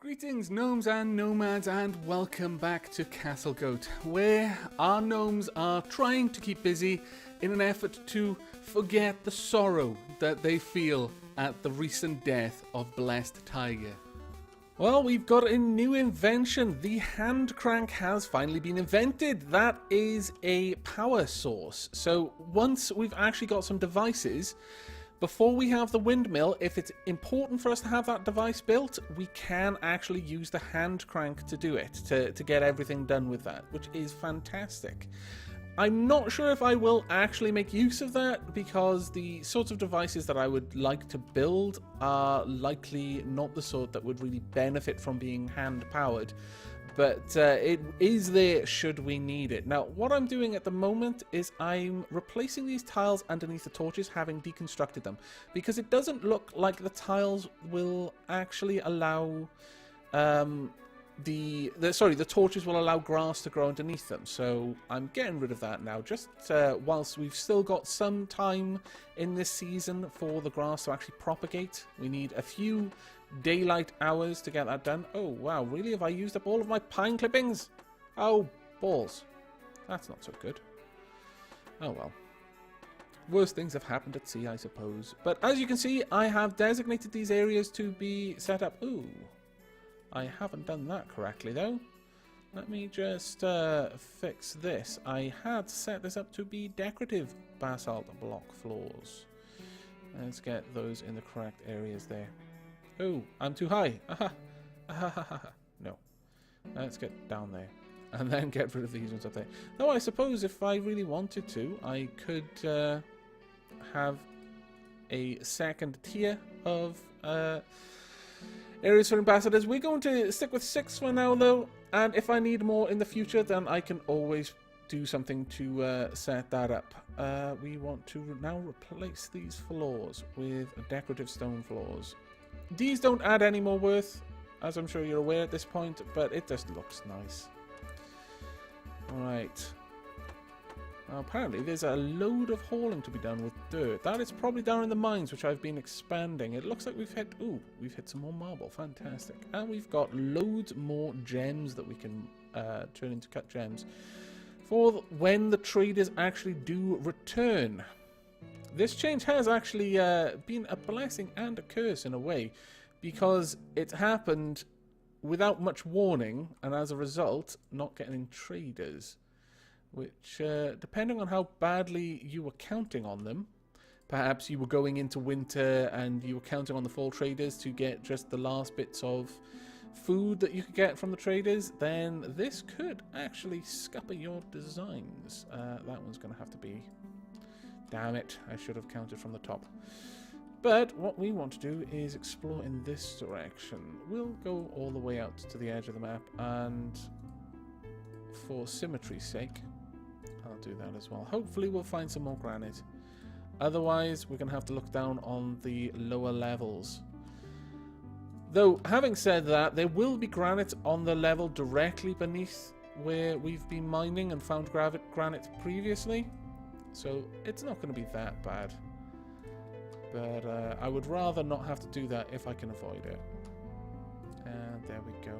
Greetings gnomes and nomads, and welcome back to Castlegoat, where our gnomes are trying to keep busy in an effort to forget the sorrow that they feel at the recent death of Blessed Tiger. Well, we've got a new invention. The hand crank has finally been invented. That is a power source. So once we've actually got some devices, before we have the windmill, if it's important for us to have that device built, we can actually use the hand crank to do it, to get everything done with that, which is fantastic. I'm not sure if I will actually make use of that, because the sorts of devices that I would like to build are likely not the sort that would really benefit from being hand-powered. But it is there should we need it. Now, what I'm doing at the moment is I'm replacing these tiles underneath the torches, having deconstructed them, because it doesn't look like the tiles will actually allow the torches will allow grass to grow underneath them. So I'm getting rid of that now, just whilst we've still got some time in this season for the grass to actually propagate. We need a few daylight hours to get that done. Oh wow, really? Have I used up all of my pine clippings? Oh, balls. That's not so good. Oh well. Worse things have happened at sea, I suppose. But as you can see, I have designated these areas to be set up. Ooh. I haven't done that correctly though. Let me just fix this. I had set this up to be decorative basalt block floors. Let's get those in the correct areas there. Oh, I'm too high. No. Let's get down there. And then get rid of these ones up there. Though I suppose if I really wanted to, I could have a second tier of areas for ambassadors. We're going to stick with 6 for now though. And if I need more in the future, then I can always do something to set that up. We want to now replace these floors with decorative stone floors. These don't add any more worth, as I'm sure you're aware at this point, but it just looks nice. Alright. Now apparently there's a load of hauling to be done with dirt. That is probably down in the mines, which I've been expanding. It looks like we've hit... Ooh, we've hit some more marble. Fantastic. And we've got loads more gems that we can turn into cut gems for when the traders actually do return. This change has actually been a blessing and a curse in a way, because it happened without much warning, and as a result, not getting traders. Which, depending on how badly you were counting on them, perhaps you were going into winter and you were counting on the fall traders to get just the last bits of food that you could get from the traders, then this could actually scupper your designs. That one's going to have to be... Damn it, I should have counted from the top. But what we want to do is explore in this direction. We'll go all the way out to the edge of the map, and for symmetry's sake, I'll do that as well. Hopefully we'll find some more granite. Otherwise, we're going to have to look down on the lower levels. Though, having said that, there will be granite on the level directly beneath where we've been mining and found granite previously. So it's not going to be that bad. But I would rather not have to do that if I can avoid it. And there we go.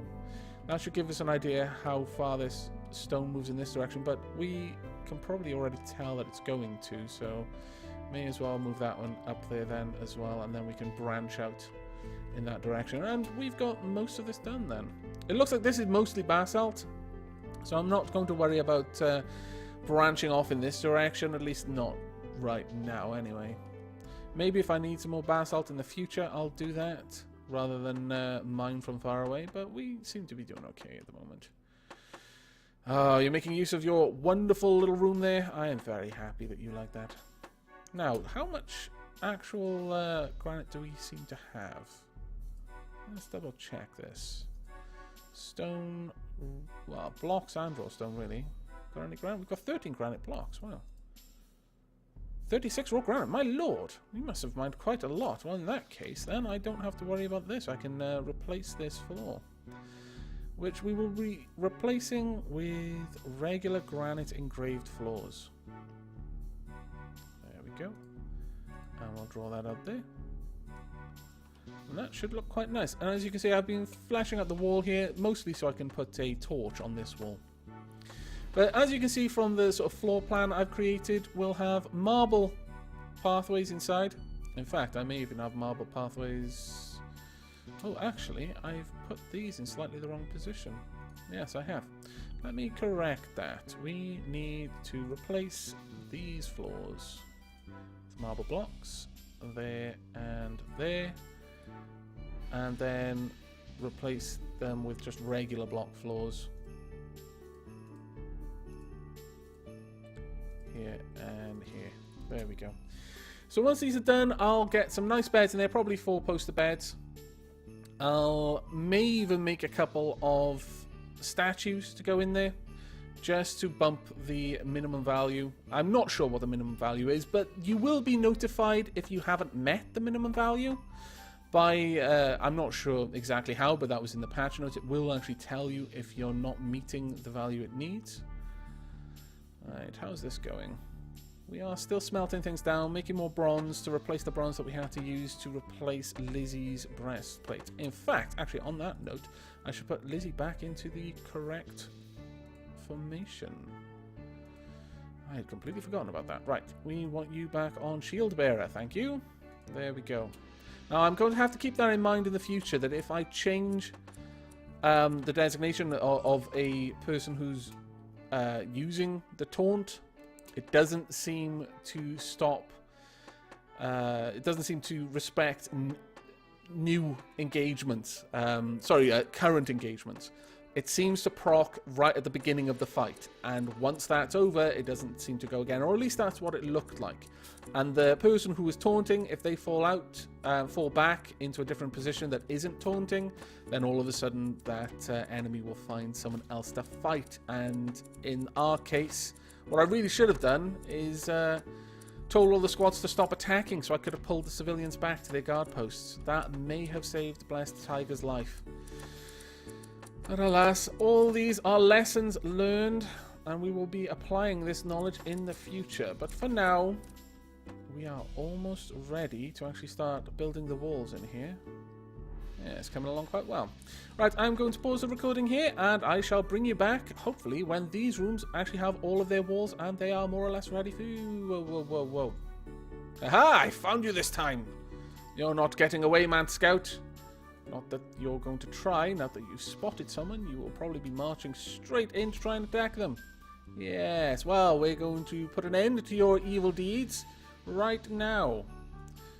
That should give us an idea how far this stone moves in this direction. But we can probably already tell that it's going to. So may as well move that one up there then as well. And then we can branch out in that direction. And we've got most of this done then. It looks like this is mostly basalt. So I'm not going to worry about... branching off in this direction, at least not right now anyway. Maybe if I need some more basalt in the future, I'll do that rather than mine from far away, but we seem to be doing okay at the moment. Oh, you're making use of your wonderful little room there. I am very happy that you like that. Now, how much actual granite do we seem to have? Let's double check this. Stone, well, blocks and raw stone really. Got any granite? We've got 13 granite blocks. Wow. 36 raw granite. My lord. We must have mined quite a lot. Well, in that case, then I don't have to worry about this. I can replace this floor. Which we will be replacing with regular granite engraved floors. There we go. And we'll draw that out there. And that should look quite nice. And as you can see, I've been flashing out the wall here, mostly so I can put a torch on this wall. But as you can see from the sort of floor plan I've created, we'll have marble pathways inside. In fact, I may even have marble pathways... Oh, actually, I've put these in slightly the wrong position. Yes, I have. Let me correct that. We need to replace these floors with marble blocks. There and there. And then replace them with just regular block floors. Here and here. There we go. So once these are done, I'll get some nice beds in there, probably 4-poster beds. I'll may even make a couple of statues to go in there, just to bump the minimum value. I'm not sure what the minimum value is, but you will be notified if you haven't met the minimum value. By, I'm not sure exactly how, but that was in the patch notes. It will actually tell you if you're not meeting the value it needs. Alright, how's this going? We are still smelting things down, making more bronze to replace the bronze that we had to use to replace Lizzie's breastplate. In fact, actually on that note, I should put Lizzie back into the correct formation. I had completely forgotten about that. Right, we want you back on shield bearer, thank you. There we go. Now I'm going to have to keep that in mind in the future, that if I change the designation of a person who's using the taunt, it doesn't seem to stop, it doesn't seem to respect new engagements, current engagements. It seems to proc right at the beginning of the fight, and once that's over, it doesn't seem to go again, or at least that's what it looked like. And the person who was taunting, if they fall back into a different position that isn't taunting, then all of a sudden that enemy will find someone else to fight. And in our case, what I really should have done is told all the squads to stop attacking, so I could have pulled the civilians back to their guard posts. That may have saved Blessed Tiger's life. But alas, all these are lessons learned, and we will be applying this knowledge in the future. But for now, we are almost ready to actually start building the walls in here. Yeah, it's coming along quite well. Right, I'm going to pause the recording here, and I shall bring you back, hopefully, when these rooms actually have all of their walls, and they are more or less ready for you. Whoa, whoa, whoa, whoa. Aha! I found you this time! You're not getting away, man scout. Not that you're going to try. Now that you've spotted someone, you will probably be marching straight in to try and attack them. Yes, well, we're going to put an end to your evil deeds right now.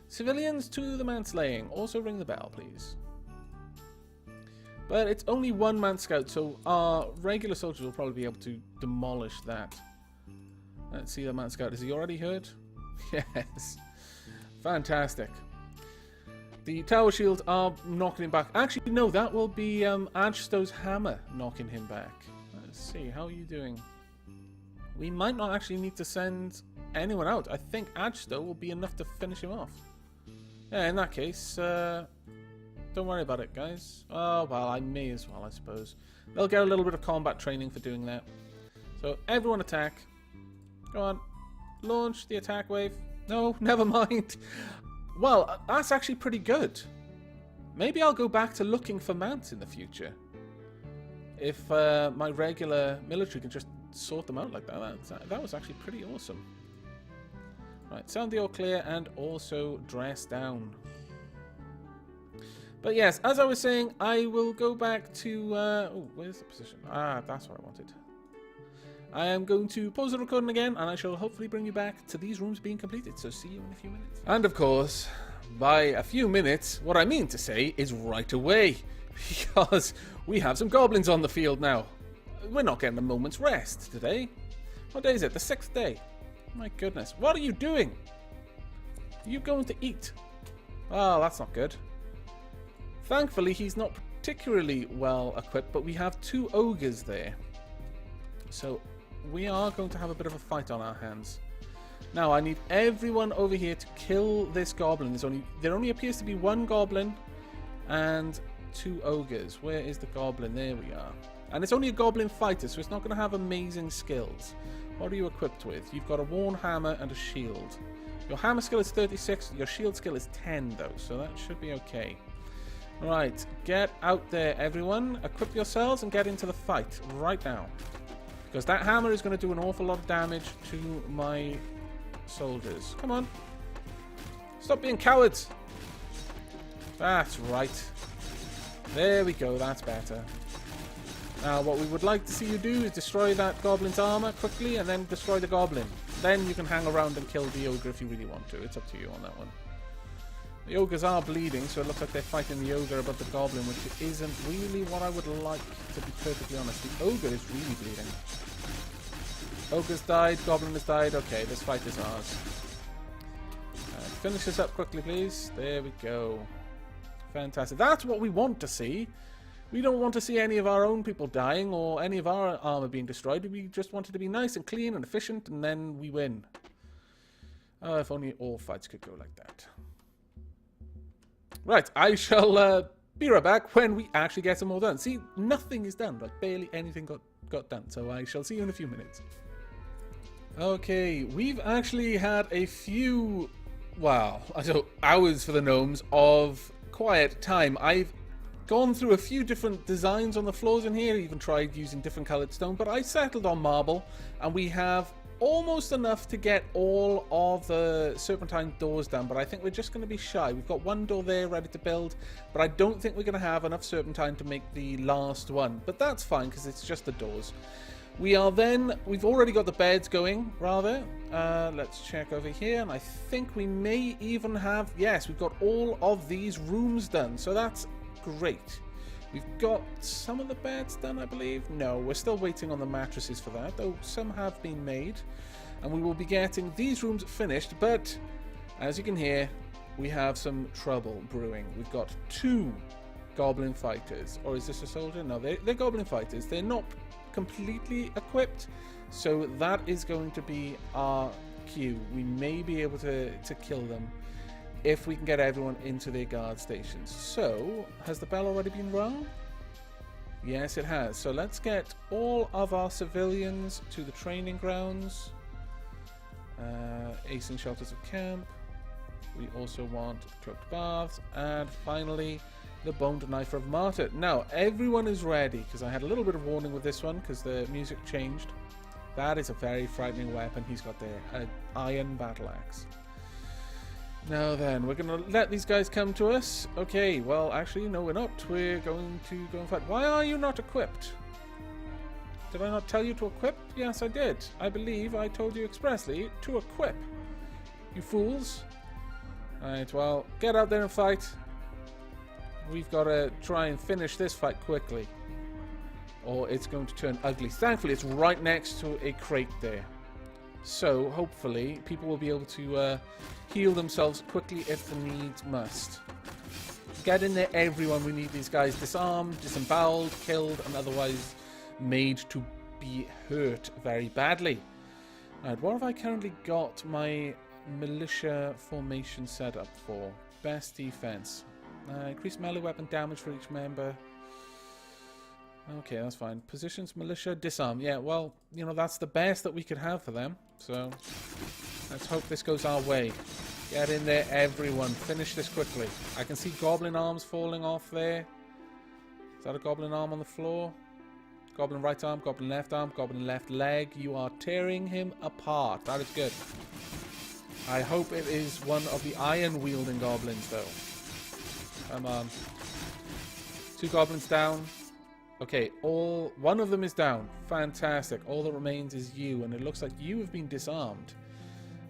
Civilians to the manslaying. Also ring the bell, please. But it's only one man scout, so our regular soldiers will probably be able to demolish that. Let's see the man scout. Is he already hurt? Yes. Fantastic. The tower shields are knocking him back. Actually, no, that will be Ajstow's hammer knocking him back. Let's see, how are you doing? We might not actually need to send anyone out. I think Ajstow will be enough to finish him off. Yeah, in that case, don't worry about it, guys. Oh, well, I may as well, I suppose. They'll get a little bit of combat training for doing that. So, everyone attack. Go on. Launch the attack wave. No, never mind. Well, that's actually pretty good. Maybe I'll go back to looking for mounts in the future. If my regular military can just sort them out like that. That was actually pretty awesome. Right, sound the all clear and also dress down. But yes, as I was saying, I will go back to... oh, where's the position? Ah, that's what I wanted. I am going to pause the recording again, and I shall hopefully bring you back to these rooms being completed. So see you in a few minutes. And of course, by a few minutes, what I mean to say is right away. Because we have some goblins on the field now. We're not getting a moment's rest today. What day is it? The 6th day. My goodness. What are you doing? Are you going to eat? Oh, that's not good. Thankfully, he's not particularly well equipped, but we have 2 ogres there. So we are going to have a bit of a fight on our hands. Now, I need everyone over here to kill this goblin. There only appears to be 1 goblin and 2 ogres. Where is the goblin? There we are. And it's only a goblin fighter, so it's not going to have amazing skills. What are you equipped with? You've got a worn hammer and a shield. Your hammer skill is 36. Your shield skill is 10, though, so that should be okay. Right, get out there, everyone. Equip yourselves and get into the fight right now. Because that hammer is going to do an awful lot of damage to my soldiers. Come on. Stop being cowards. That's right. There we go, that's better. Now, what we would like to see you do is destroy that goblin's armor quickly and then destroy the goblin. Then you can hang around and kill the ogre if you really want to. It's up to you on that one. The ogres are bleeding, so it looks like they're fighting the ogre above the goblin, which isn't really what I would like, to be perfectly honest. The ogre is really bleeding. Ogre's died, goblin has died. Okay, this fight is ours. Finish this up quickly, please. There we go. Fantastic. That's what we want to see. We don't want to see any of our own people dying or any of our armor being destroyed. We just want it to be nice and clean and efficient, and then we win. Oh, if only all fights could go like that. Right, I shall be right back when we actually get them all done. See, nothing is done. Like, barely anything got done. So I shall see you in a few minutes. Okay, we've actually had a few, wow, I don't know, hours for the gnomes of quiet time. I've gone through a few different designs on the floors in here, even tried using different coloured stone, but I settled on marble, and we have almost enough to get all of the serpentine doors done, but I think we're just going to be shy. We've got one door there ready to build, but I don't think we're going to have enough serpentine to make the last one, but that's fine because it's just the doors. We've already got the beds going, rather. Let's check over here, and I think we may even have, yes, we've got all of these rooms done, so that's great. We've got some of the beds done, I believe. No, we're still waiting on the mattresses for that, though some have been made. And we will be getting these rooms finished, but as you can hear, we have some trouble brewing. We've got 2 goblin fighters. Or is this a soldier? No, they're goblin fighters. They're not completely equipped, so that is going to be our cue. We may be able to kill them if we can get everyone into their guard stations. So, has the bell already been rung? Yes, it has. So let's get all of our civilians to the training grounds. Acing shelters of camp. We also want cloaked baths. And finally, the boned knife of martyr. Now, everyone is ready, because I had a little bit of warning with this one, because the music changed. That is a very frightening weapon he's got there. An iron battle axe. Now then, we're going to let these guys come to us. Okay, well, actually, no, we're not. We're going to go and fight. Why are you not equipped? Did I not tell you to equip? Yes, I did. I believe I told you expressly to equip. You fools. Alright, well, get out there and fight. We've got to try and finish this fight quickly, or it's going to turn ugly. Thankfully, it's right next to a crate there. So, hopefully, people will be able to heal themselves quickly if the needs must. Get in there, everyone. We need these guys disarmed, disemboweled, killed, and otherwise made to be hurt very badly. Alright, what have I currently got my militia formation set up for? Best defense. Increase melee weapon damage for each member. Okay, that's fine. Positions, militia, disarm. Yeah, well, you know, that's the best that we could have for them. So, let's hope this goes our way. Get in there, everyone. Finish this quickly. I can see goblin arms falling off there. Is that a goblin arm on the floor? Goblin right arm, goblin left leg. You are tearing him apart. That is good. I hope it is one of the iron-wielding goblins, though. Come on. 2 goblins down. Okay, one of them is down. Fantastic. All that remains is you, and it looks like you have been disarmed.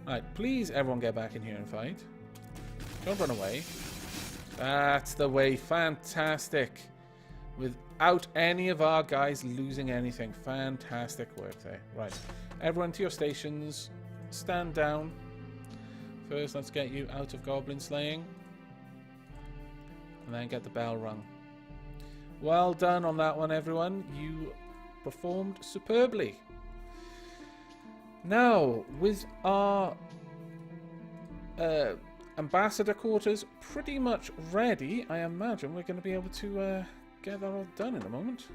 Alright, please everyone get back in here and fight. Don't run away. That's the way. Fantastic. Without any of our guys losing anything. Fantastic work there. Right. Everyone to your stations. Stand down. First, let's get you out of goblin slaying. And then get the bell rung. Well done on that one, everyone. You performed superbly. Now, with our ambassador quarters pretty much ready, I imagine we're going to be able to get that all done in a moment.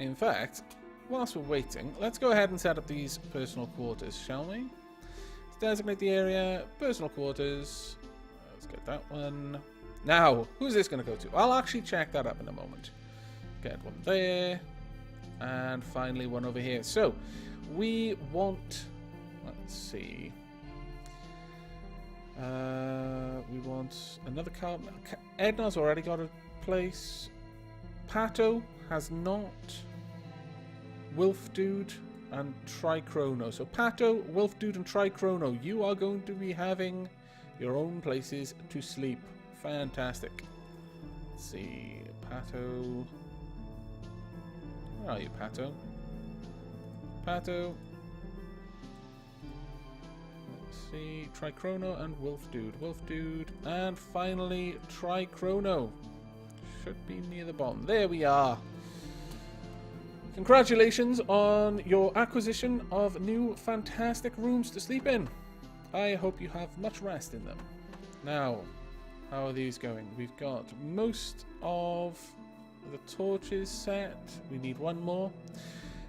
In fact, whilst we're waiting, let's go ahead and set up these personal quarters, shall we? Let's designate the area, personal quarters. Let's get that one. Now, who's this going to go to? I'll actually check that up in a moment. Get one there. And finally one over here. So, we want... Let's see. We want another card. Edna's already got a place. Pato has not. Wolf Dude and Trichrono. So Pato, Wolf Dude and Trichrono, you are going to be having your own places to sleep. Fantastic. Let's see. Pato. Where are you, Pato? Pato. Let's see. Trichrono and Wolf Dude. Wolf Dude. And finally, Trichrono. Should be near the bottom. There we are. Congratulations on your acquisition of new fantastic rooms to sleep in. I hope you have much rest in them. Now, how are these going? We've got most of the torches set. We need one more.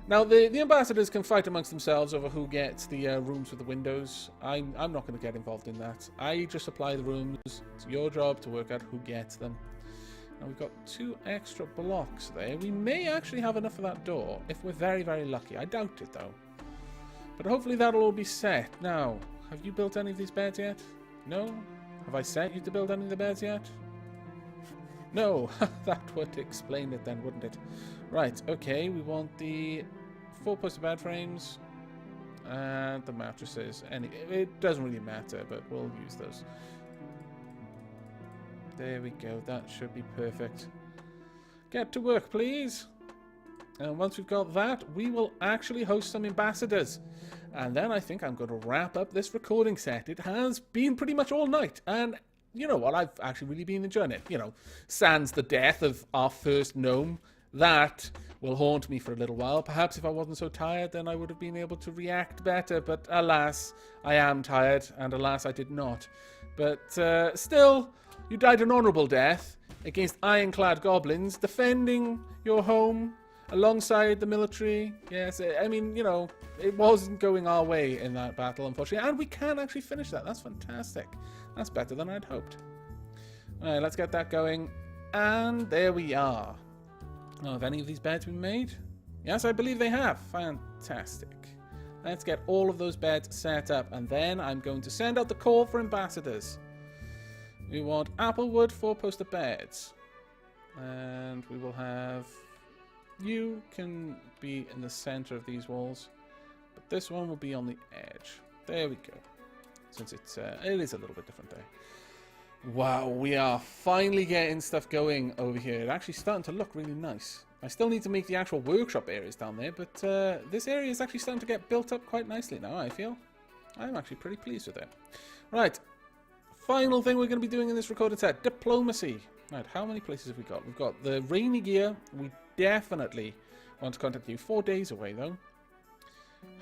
Now, the ambassadors can fight amongst themselves over who gets the rooms with the windows. I'm not going to get involved in that. I just supply the rooms. It's your job to work out who gets them. Now, we've got 2 extra blocks there. We may actually have enough for that door if we're very, very lucky. I doubt it, though. But hopefully that'll all be set. Now, have you built any of these beds yet? No? Have I sent you to build any of the beds yet? No. That would explain it then, wouldn't it? Right, okay. We want the 4-poster bed frames and the mattresses. It doesn't really matter, but we'll use those. There we go. That should be perfect. Get to work, please. And once we've got that, we will actually host some ambassadors. And then I think I'm going to wrap up this recording set. It has been pretty much all night. And you know what? I've actually really been enjoying it. You know, sans the death of our first gnome. That will haunt me for a little while. Perhaps if I wasn't so tired, then I would have been able to react better. But alas, I am tired. And alas, I did not. But still... You died an honourable death against ironclad goblins, defending your home alongside the military. Yes, I mean, you know, it wasn't going our way in that battle, unfortunately. And we can actually finish that. That's fantastic. That's better than I'd hoped. All right, let's get that going. And there we are. Oh, have any of these beds been made? Yes, I believe they have. Fantastic. Let's get all of those beds set up. And then I'm going to send out the call for ambassadors. We want applewood 4-poster beds. And we will have... You can be in the center of these walls. But this one will be on the edge. There we go. Since it is a little bit different there. Wow, we are finally getting stuff going over here. It's actually starting to look really nice. I still need to make the actual workshop areas down there. But this area is actually starting to get built up quite nicely now, I feel. I'm actually pretty pleased with it. Right. Final thing we're going to be doing in this recorded set, diplomacy. Right, how many places have we got? We've got the rainy gear. We definitely want to contact you. 4 days away, though.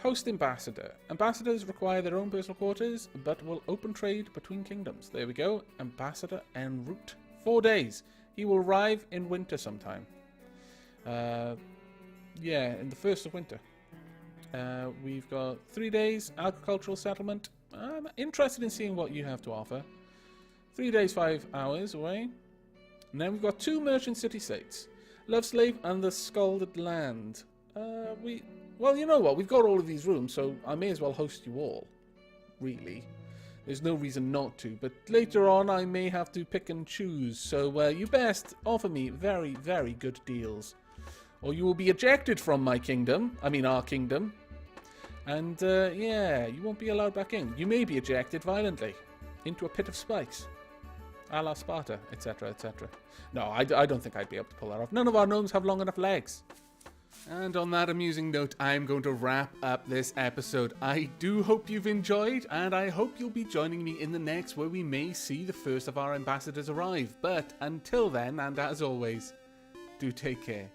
Host ambassador. Ambassadors require their own personal quarters, but will open trade between kingdoms. There we go. Ambassador en route. 4 days. He will arrive in winter sometime. Yeah, in the first of winter. We've got 3 days. Agricultural settlement. I'm interested in seeing what you have to offer. 3 days, 5 hours away. And then we've got 2 merchant city-states. Love Slave and the Scalded Land. Well, you know what? We've got all of these rooms, so I may as well host you all. Really. There's no reason not to. But later on, I may have to pick and choose. So you best offer me very, very good deals. Or you will be ejected from my kingdom. I mean, our kingdom. And, yeah, you won't be allowed back in. You may be ejected violently into a pit of spikes. A la Sparta, etc., etc. No, I don't think I'd be able to pull that off. None of our gnomes have long enough legs. And on that amusing note, I'm going to wrap up this episode. I do hope you've enjoyed, and I hope you'll be joining me in the next, where we may see the first of our ambassadors arrive. But until then, and as always, do take care.